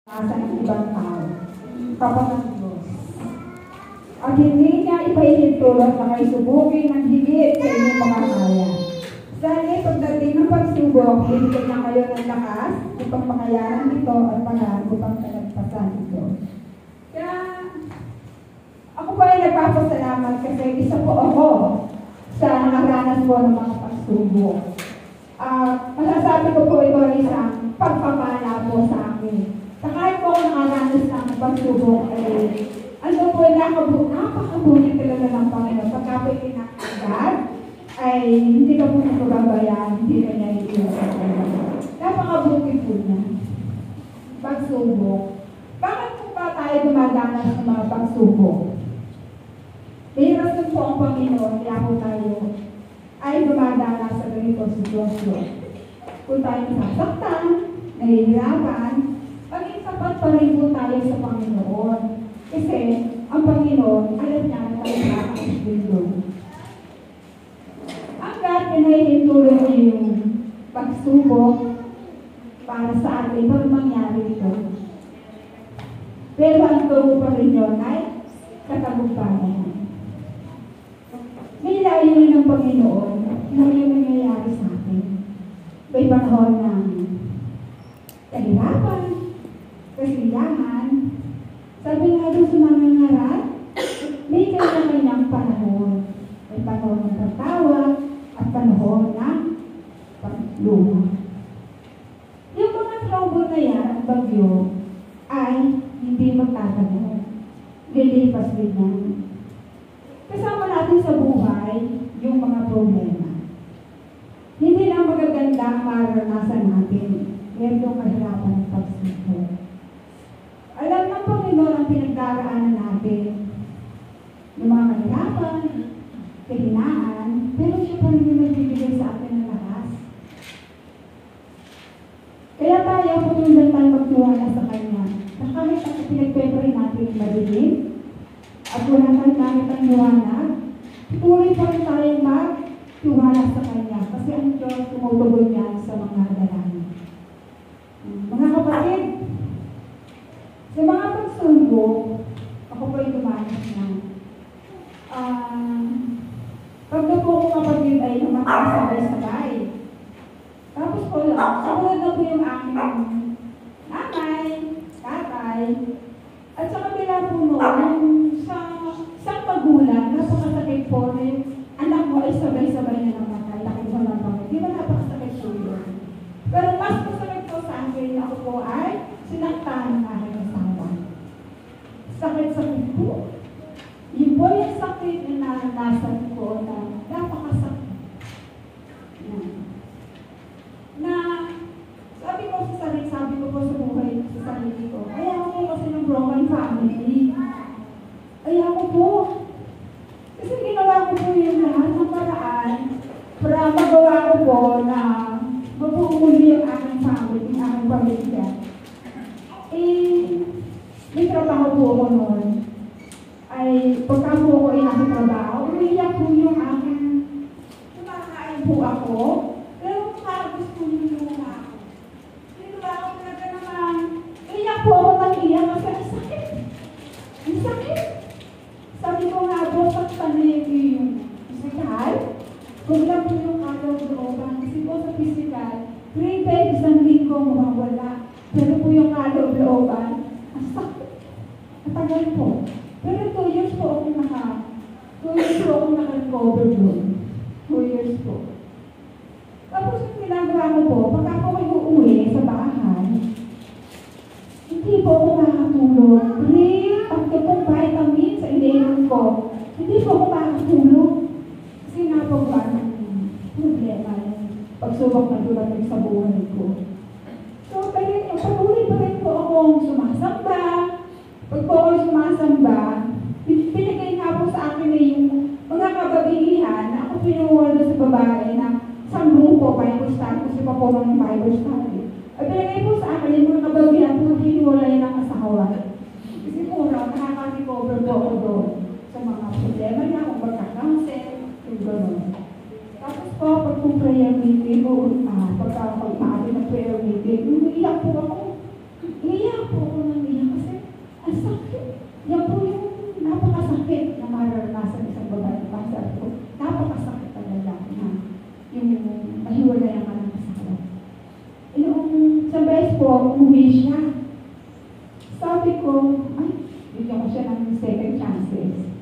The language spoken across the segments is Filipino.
Sa ibang tao, kapag ang Diyos. At hindi niya ipahinitulot na kayo subukin ng higit sa inyong mga kaya. Dahil pagdating ng pagsubok, bibigyan na kayo ng lakas upang makayanan ito at paraan upang kalagpasan ito. Kaya, ako po ay nagpapasalamat kasi isa po ako sa nakaranas po ng mga pagsubok. Masasabi ko po ito ay isang pagpapala po sa akin. Sa kahit po ako nakaranas ng pagsubok ay ano po ay napakabuti talaga ng Panginoon. Pagka po kinakagat ay hindi ka po napababayaan, hindi ka niya iiwasan. Napakabuti po niya. Pagsubok. Bakit po ba tayo gumaganas ng mga pagsubok? May rason po ang Panginoon, kaya po tayo ay gumaganas sa ganitong sitwasyon. Kung tayo nasasaktan, nahihirapan, maging sapat pa rin po tayo sa Panginoon. Kasi ang Panginoon, alam niya na tayo nakakaspildo. Hanggat pinahihintulong niyo yung pagsubok para sa atin pag mangyari ito. Pero ang tubo pa rin yun ay katagumpayan. May layunin ng Panginoon na yung nangyayari sa atin. May panahon ng kahirapan, kasiyahan. Sabi nga doon sa mga ngaral, may kanya-kanyang panahon. May panahon ng pagtawa at panahon ng pagluma. Yung mga trouble na yan, ang bagyo, ay hindi magtatagal. Lilipas din yan. Kasama natin sa buhay yung mga problema. Hindi lang magaganda ang maranasan natin. Meron yung kahirapan ng pagsubok. Alam ng Panginoon ang pinagdaraanan natin. Yung mga kahirapan, kahinaan, pero siya pa rin yung nagbibigay sa atin ng lakas. Kaya tayo pumundan tayo magtiwala sa Kanya. Na kahit ang pinagpwede rin natin yung madilim, at wala tayong nakit ang liwanag, tuloy pa rin tayong magtiwala sa Kanya. Kasi ang Diyos tumutugon niya sa mga dalangin. Mga kapatid, sa mga pagsubok, ako po ay tumanas na. Pagka po ko kapatid ay namakasabay-sabay. Tapos po lang, sumunod na po yung aking nanay, tatay, at sa kabila po noon, sa isang magulang, napakasakit po rin, anak mo ay sabay-sabay na namatay. Laki mo lang kami. Di ba napakasakit po yun? Pero mas masakit po sa akin na ako po ay sinaktan ng aking asawa. Sakit-sakit po. Yun po yung sakit na naranasan ko na napakasakit. Na sabi ko po sa buhay sa sarili ko, ayaw ko kasi ng broken family. Ayaw ko po. Kasi ginawa ko po yung lahat ng paraan para magawa ko po na mabuuli yung aking family, yung aking pamilya. May trabaho po ako noon. Ay, pagka po ako ay nakatrabaho, umiiyak po yung aking kumakain po ako. Pero makakabos po yung luma ako. Diba ako talaga naman, iyak po ako nag-iyak kasi ang sakit. Ang sakit. Sabi ko nga po, saktan na yung physical. Kung lang po yung kaloob-looban. Kasi po sa physical, prepaid isang linggo mawawala. Pero po yung kaloob-looban, ang sakit. Matagal po. Pero 2 years po akong naka-recover doon. 2 years po. Tapos yung ginagawa ko po, pagka ako ay uuwi sa bahay, hindi po ako makakatulog. Pagka pong vitamin sa iniinom ko, hindi po ako makakatulog. Kasi napagawa ng problema yung pagsubok na dumating sa buhay ko. So, patuloy pa rin po akong sumasamba. Pag po ako sumasamba, pinigay nga po sa akin na yung mga kababaihan na ako pinuwala sa babae na sa grupo, Bible study, kasi pa po ng Bible study. At pinigay po sa akin yung mga kababaihan po pinuwala ng asawa. Kasi po nakaka-recover po ako doon sa mga problema niya, kung magka-cancel, yung gano'n. Tapos po, pag po prayer meeting, pagka ako maaari ng prayer meeting, iiyak po ako. Iiyak po ako ng second chances.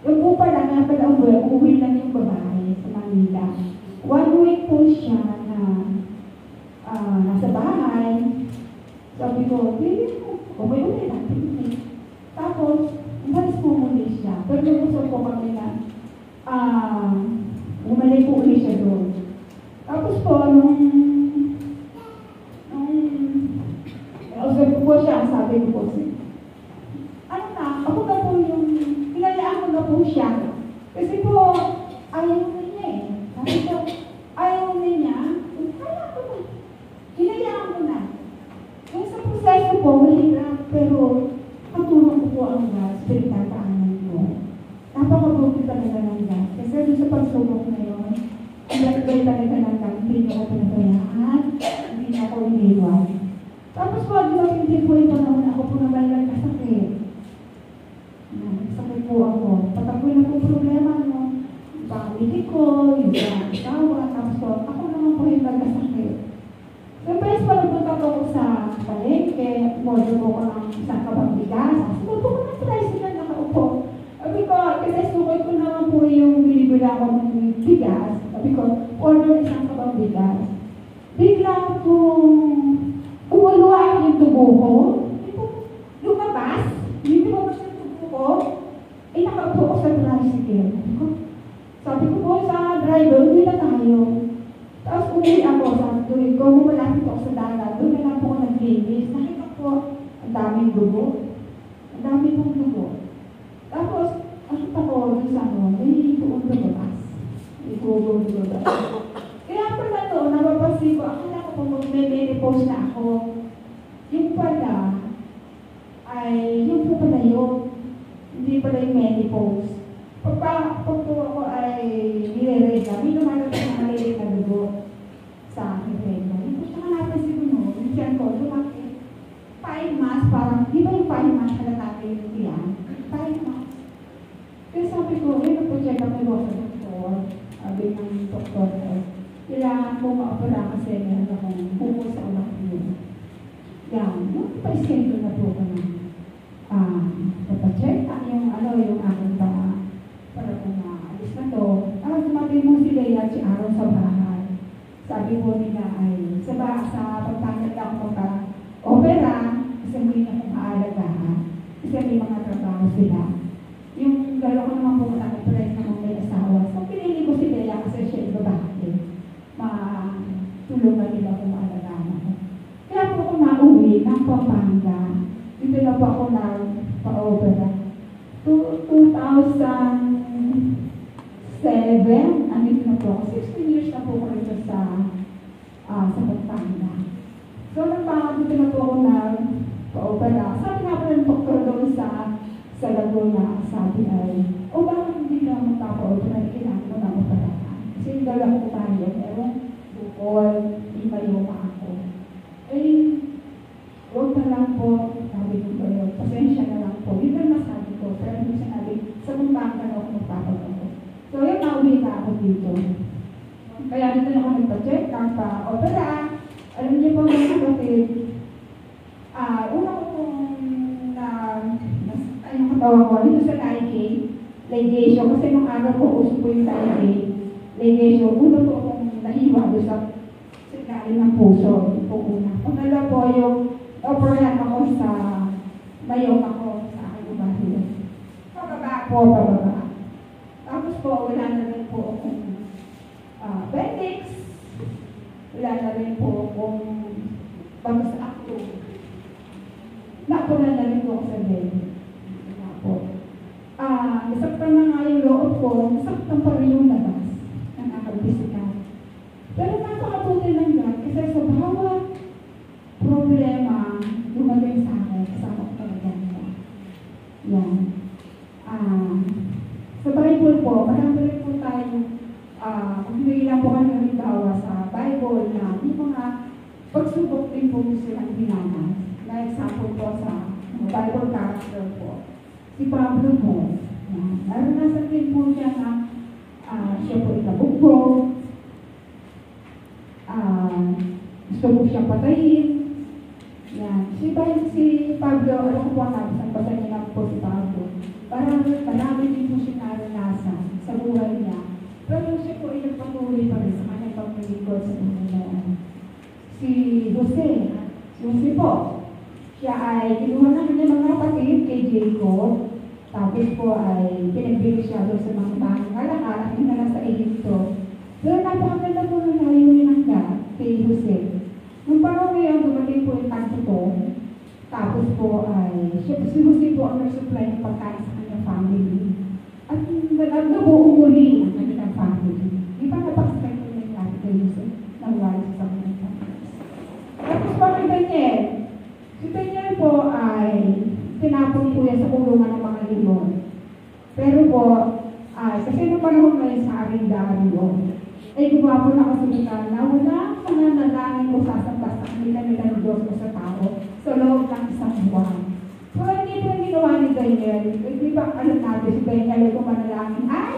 Yung po pala nga pala umuwi lang yung babae sa Manila. 1 week po siya na nasa bahay. Sabi ko, umuwi natin. Tapos, umalis po muli siya. Pero nag-usap po kami na bumalik po ulit siya doon. Tapos po, nung observe ko po siya, sabi ko po siya, ano na, ako na po yung, hinayaan ko na po siya. Kasi po, ayaw na niya eh. Sabi ko, ayaw na niya, kaya ko na. Hinayaan ko na. Yung sa proseso po, mahirap, pero katulong ko po ang spiritual paanan ko. Napakabuti talaga ng God. Kasi doon sa pagsubok na yun, ang lagbay talaga ng God, hindi niyo ako pinabayaan, hindi niyo ako iniwan. Tapos po, hindi po yung panahon ako po naman nagkasakit. Sakit po ako. Patagoy na po problema, no? Yung pamilya ko, yung asawa, tapos po, ako naman po yung nagkasakit. So, best pa nagpunta po ako sa palengke, model po ko ng isang kabang bigas. Sabi po ko na tricycle nakaupo. Sabi ko, kasi sukot ko naman po yung binibila ko ng bigas. Sabi ko, order isang kabang bigas. Bigla po, umuluwa yung tubo ko. Lumabas. Hindi mo ba yung tubo ko? Eh, nakaupo ko sa tricycle. Sabi ko po sa driver, hindi na tayo. Tapos umuwi ako, sabi ko, malapit ako sa dagat. Doon na lang po ako naglinis. Nakita ko, ang daming dugo. Ang dami pong dugo. Tapos, nakita ko doon sa may tuon lumabas. May gugong lumabas. Kaya pala to, napapansin ko, akala ko kung mag-menopause na ako. Yung pala, ay, yung po pala yun. Hindi pala yung menopause. Pag po ako ay nire-rega, may lumalabas na maliliit na dugo sa aking rega. Yung po siya napansin ko, no? Yung tiyan ko, lumaki. 5 months, parang, di ba yung 5 months na natin yung tiyan? 5 months. Kaya sabi ko, nagpo-check up na ako sa doktor. Sabi ng doktor ko, kailangan ko ma-opera kasi meron akong buko sa utak ko. Yan, yung pa-schedule na po ko na papacheck yung aking para kung maalis na to. Dumating mo si Leia at si Aaron sa bahay. Sabi po nila ay sa pagtanggap ako magpa-opera, kasi hindi na kung maalagaan, kasi may mga trabaho sila. Yung gano'n ko naman po nakapres na may asawa. So, pinili ko si Leia kasi siya yung babae. Matulungan nila kung maalagaan ako. Kaya po ako nauwi ng Pampanga. Dito na po ako pa-opera. 2007, andito na po ako. 16 years na po ako rito sa Pampanga. So, dito na po ako pa-opera. Sabi nga po ng doktor doon sa Laguna, sabi ay, bakit hindi ka magpapa-opera? Kailangan mo na operahan. Kasi yung dala ko tayo, pero bukol, imayo pa ako. Huwag na lang po, sabi ko kayo, pasensya na lang po. Yun lang masabi ko, pero hindi sinabi, sa mumpang ka na ako magpapagawa. So, yun, nauwi na ako dito. Kaya dito na ako nagpa-check, pa-opera. Alam niyo po mga kapatid, una ko pong yung katawan ko, dito sa ligation, kasi nung araw ko, uso po yung ligation. Una po akong nahiwa doon sa galing ng puso, yung po una. Pangalawa po yung operahan ako sa mayong ako sa aking umahin. Pababa. Tapos po, wala na rin po akong appendix. Wala na rin po akong sa akto. Napunan na rin po ako sa bed. Nasaktan na nga yung loob ko, nasaktan pa rin yung labas ng aking physical. Pero napakabuti ng God kasi sa bawat problema dumating sa akin, kasama ko talaga niya. Yan. Sa Bible po, marami rin po tayo, kung hindi lang po kami halimbawa sa Bible na yung mga pagsubok din po silang binanas. Na example po sa Bible character po. Si Pablo po, naranasan din po siya na siya po ikabugbog, gusto mo siyang patayin. Yan. Si Pablo, alam ko po ang nabasang basa niya lang po si Pablo. Marami din po siya naranasan sa buhay niya. Pero siya po ay nagpatuloy pa rin sa kanyang paglilingkod sa Panginoon. Si Jose po, siya ay kinuha na kanyang mga kapatid kay Jacob. Tapos po ay pinagbigay siya doon sa mga kalakaran na nasa Egypto. Pero napakaganda po ng layunin ng God kay Jose. Nung parang ngayon, dumating po yung tagtutong. Tapos po ay, si Jose po ang nag-supply ng pagkain sa kanyang family. At nabuong muli ang kanyang family. Di ba napakasakay po yung nangyari kay Jose? Nawali sa kanyang family. Tapos po kay Daniel. Si Daniel po ay tinapon po yan sa kulungan ng mga leon. Pero po, kasi nung panahon ngayon sa Arindario, ay gumawa po na kasunod na wala mga nalangin o sasamba sa kanila ng Diyos o sa tao sa loob ng isang buwan. So, hindi po yung ginawa ni Daniel. Di ba alam natin si Daniel ay kumanalangin ay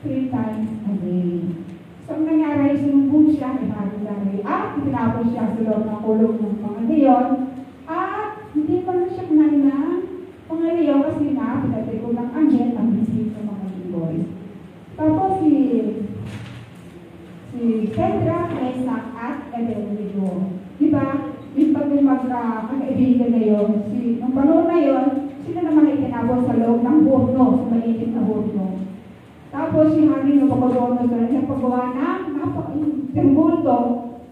3 times a day. So, ang nangyari, sinumbong siya kay Arindario at itinapon siya sa loob ng kulong ng mga leon at hindi pa na siya kunain na mga leon kasi na pinatay ko ng angel ang bisip ng mga leon. Tapos si Sandra, Isaac, at Abednego. Diba? Yung pag may magkakaibigan na yun, nung panahon na yun, sila naman ay tinapon sa loob ng horno, sa maliit na horno. Tapos si Harry na pagkaroon na yung paggawa ng napaka-timbulto,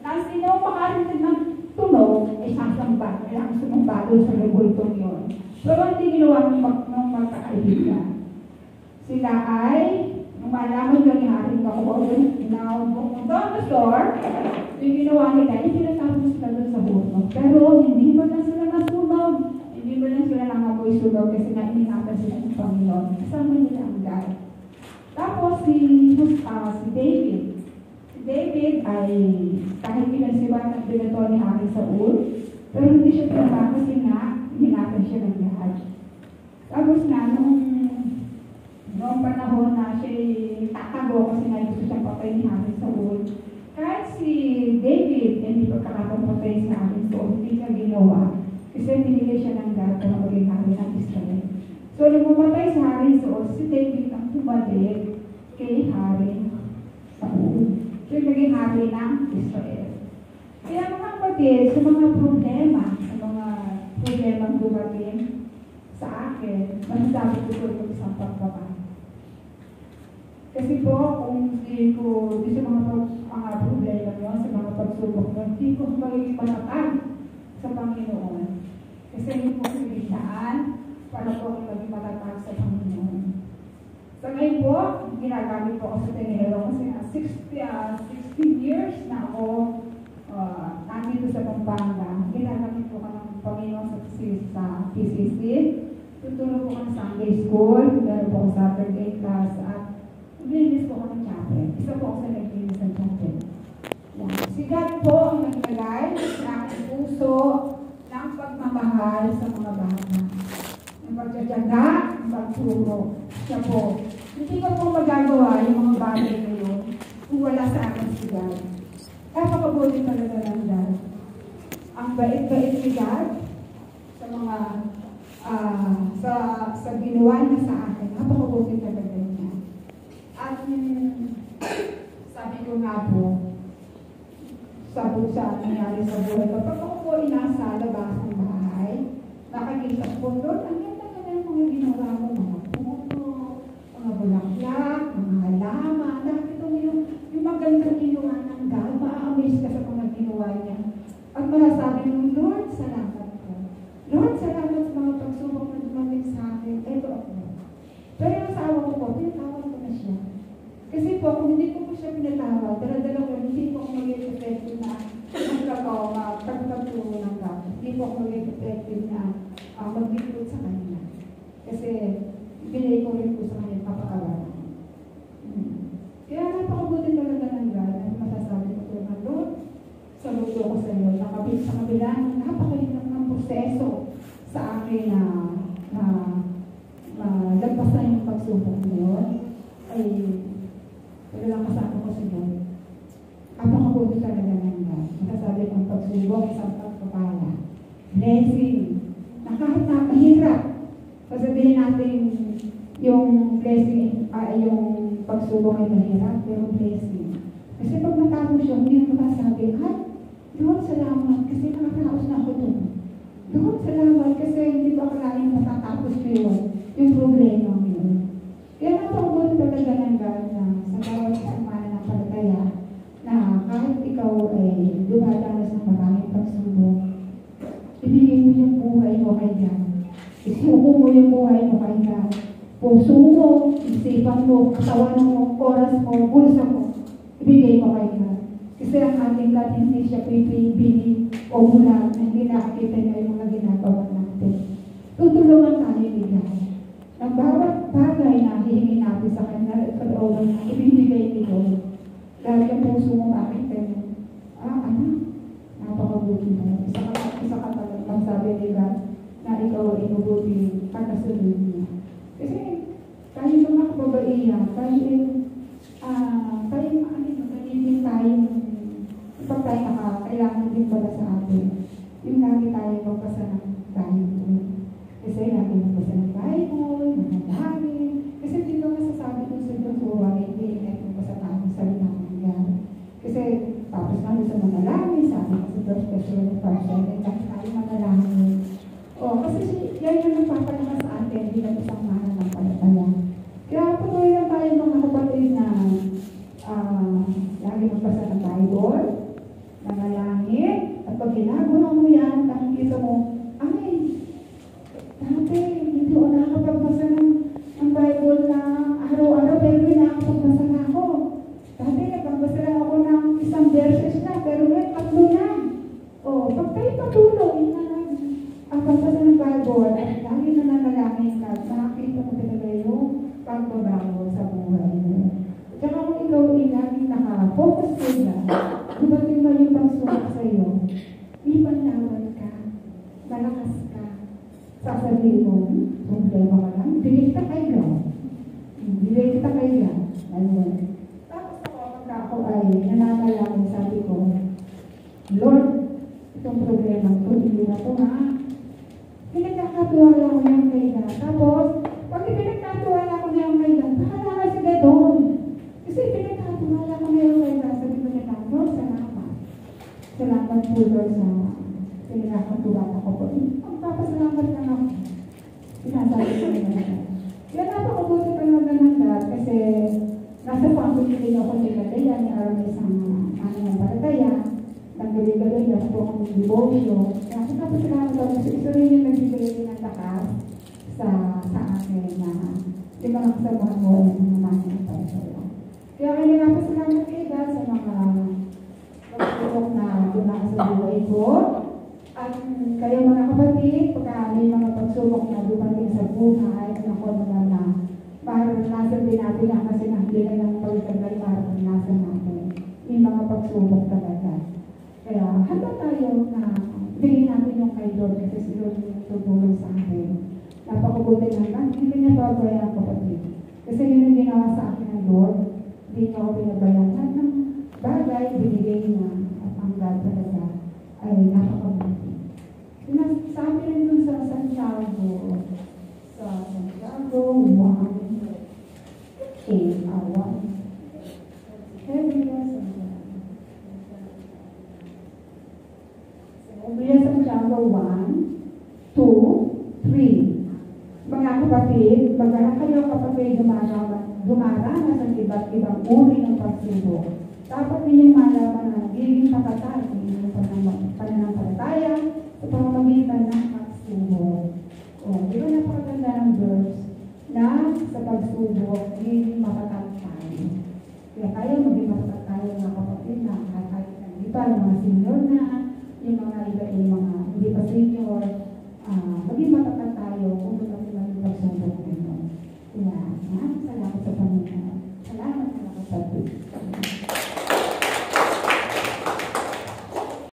na sino makarinig ng tunog, ay sasamba, kailangan sumamba doon sa timbulto yun. Pero hindi ginawa ng magkakaibigan. Sila ay nung malaman nyo ni Haring Kakubo, doon sa store, yung ginawa nila, itinatapos sila doon sa horno. Pero hindi mo na sila nasunog. Hindi mo na sila nangamoy sunog kasi nainingatan sila ng Panginoon. Kasama nila ang God. Tapos si David. Si David ay kahit pinagsiwan ng binato ni Haring Saul, pero hindi siya pinaba kasi nga, iningatan siya ng God. Tapos na, noong panahon na siya tatago kasi nga gusto siyang patay ni Haring Saul. Kahit si David, hindi pagkakapagpatay sa Haring Saul, hindi niya ginawa. Kasi pinili siya ng God para maging hari ng Israel. So, nung pumatay sa Haring Saul, si David ang pumalik kay Haring Saul. So, naging hari ng Israel. Kaya mga kapatid, sa mga problema dumating sa akin, masasabi ko ito isang pagbabago. Kasi po, kung hindi sa mga problema nyo, sa mga pagsubok nyo, hindi ko magiging matatag sa Panginoon. Kasi hindi po sinisaan para po maging matatag sa Panginoon. So ngayon po, ginagamit po ako sa Tenero kasi 16 years na ako nandito sa Pampanga. Ginagamit po ka ng Panginoon sa PCC. Tutulong po ka ng Sunday School, meron po ako Saturday class at naglinis po ako ng chapel. Isa po ako sa naglinis ng chapel. Yan. Si God po ang naglagay ng puso ng pagmamahal sa mga bata. Ng pagtsatsaga, ng pagturo. Siya po. Hindi ko po magagawa yung mga bagay na yun kung wala sa akin si God. Napakabuti talaga ng God. Ang bait-bait ni God sa mga sa ginawa niya sa akin. Napakabuti talaga niya. At sabi ko nga po, sa nangyari sa buhay ko, pag ako po inasa labas ng bahay, nakakita po doon, ang ganda-ganda yung mga ginawa mo, mga puno, mga bulaklak, mga halaman, nakita mo yung magandang ginawa ng God, ma-amaze ka sa mga ginawa niya. At masasabi mo, Lord, salamat po. Lord, salamat sa mga pagsubok na dumating sa akin. Ito ako. Pero yung asawa ko po, pinatawag ko na siya. Kasi po, kung hindi ko siya pinatawag, dala-dala ko, hindi po ako maging effective na pagpagturo ng God. Hindi po ako maging effective na mag-recruit sa kanila. Kasi, binay ko rin po sa kanila papakawalan. Kaya napakabuti talaga ng God na masasabi ko po na, Lord, saludo ko sa iyo, sa kabilang napakahirap ng proseso sa akin na lagpasan yung pagsubok ngayon, ay talagang kasama ko si God. Napakabuti talaga ng God. Masasabi kong pagsubok, isang pagpapala. Blessing. Na kahit na mahirap, sasabihin natin blessing, yung pagsubok ay mahirap, pero blessing. Kasi pag matapos siya, hindi mo masasabi, ay, Lord, salamat, kasi nakatapos na ako doon. Lord, salamat, kasi hindi ba kalain matatapos ko yung problema mo yun. Kaya napakabuti talaga ng God na sa bawat isang mananampalataya na kahit ikaw ay dumadanas ng maraming pagsubok, ibigay mo yung buhay mo kay God. Isuko mo yung buhay mo kay God. Puso mo, isipan mo, katawan mo, oras mo, bulsa mo, ibigay mo kay God. Kasi ang ating God, hindi siya pipili o mula na hindi nakakita niya yung mga ginagawa natin. Tutulungan tayo ni God. Ang bawat bagay na hihingi natin sa Kanya at kalooban na ibibigay ni Lord. Dahil yung puso mo makita niya, napakabuti mo. Isa ka talagang sabi ni God na ikaw ay mabuti pagkasunod niya. Kasi tayo mga kababaihan, kapag tayo kailangan din pala sa atin, yung lagi tayo magpasa ng Bible. Kasi lagi magpasa ng Bible, manalangin. Kasi dito masasabi ko sa Joshua, hindi magpasa tayo sa salita ng God. Kasi tapos namin sa manalangin, sabi ko sa first Thessalonians 5:7, dahil tayo manalangin. Kasi yan yung nagpapalakas sa atin, hindi na isang mahal ng palataya. Kaya patuloy lang tayo mga kapatid na lagi magbasa ng Bible, nangalangin, at pag ginagawa mo yan, nakikita mo, ay, dati, hindi ko nakapagbasa ng Bible na araw-araw, pero nakapagbasa na ako. Dati, nakapagbasa lang ako ng isang verses na, pero ngayon, 3 na. Pag tayo patuloy na pagbasa ng Bible, at lagi na nanalangin ka, nakakita mo talaga yung pagbabago sa buhay mo. Tsaka kung ikaw ay laging naka-focus ka na, dumating ba yung pagsubok sa iyo, ipanlawan ka, malakas ka, sasabihin mo, problema ka lang, bigay kita kay God. Bigay kita kay God. Ayun. Tapos pagka ako ay nananalangin, sabi ko, Lord, itong problema ko, hindi na ito ha. Pinagkakatuwala ko yung kay God. Tapos, pag pinagkakatuwala ko na yung kay God, bahala ka sa gadon. Kasi pinagkakatuwala ko na yung kay God. Sabi ko niya, Lord, salamat. Salamat po, Lord, sa pinagkakatuwala ko po. Magpapasalamat lang ako. Sinasabi ko niya na. Kaya napakabuti pa naman ng God kasi nasa pangkulitin ako ni Galaya, ni Aramis ang ng palataya. Nagdali-dali na po akong devotion. Kaya kapasalamat ako kasi ito rin yung nagbibigay ng lakas sa akin na di ba nakasabuhan mo yung mga mga sa'yo. Kaya kaya napasalamat kayo God sa mga pagpulok na dumaan sa buhay ko. At kayo mga kapatid, pagka may mga pagsubok na dumating sa buhay, ako naman na maranasan din natin na kasi hindi na lang pagkagay maranasan natin. May mga pagsubok talaga. Kaya handa tayo na bigyan natin yung kay Lord kasi si Lord yung tutulong sa akin. Napakabuti naman, hindi niya babayan kapatid. Kasi yun yung ginawa sa akin ng Lord, hindi niya ako pinabayan. Lahat ng bagay, binigay niya at ang God talaga ay napakabuti. Sinasabi rin dun sa Santiago 1:8, Santiago 1:2-3. Mga kapatid, magkala kayo kapatid dumaranas ang iba't ibang uri ng pagsubok. Dapat ninyong malaman na nagiging patatag ng inyong pananampalataya sa pamamagitan ng pagsubok. Di ba napakaganda ng verse na sa pagsubok, nagiging matatag tayo. Kaya tayo maging matatag tayo mga kapatid na kahit hindi pa yung mga senior na, yung mga iba yung mga hindi pa senior, maging matatag tayo kung dumating na yung pagsubok nito. Kaya, salamat sa Panginoon. Salamat sa kapatid.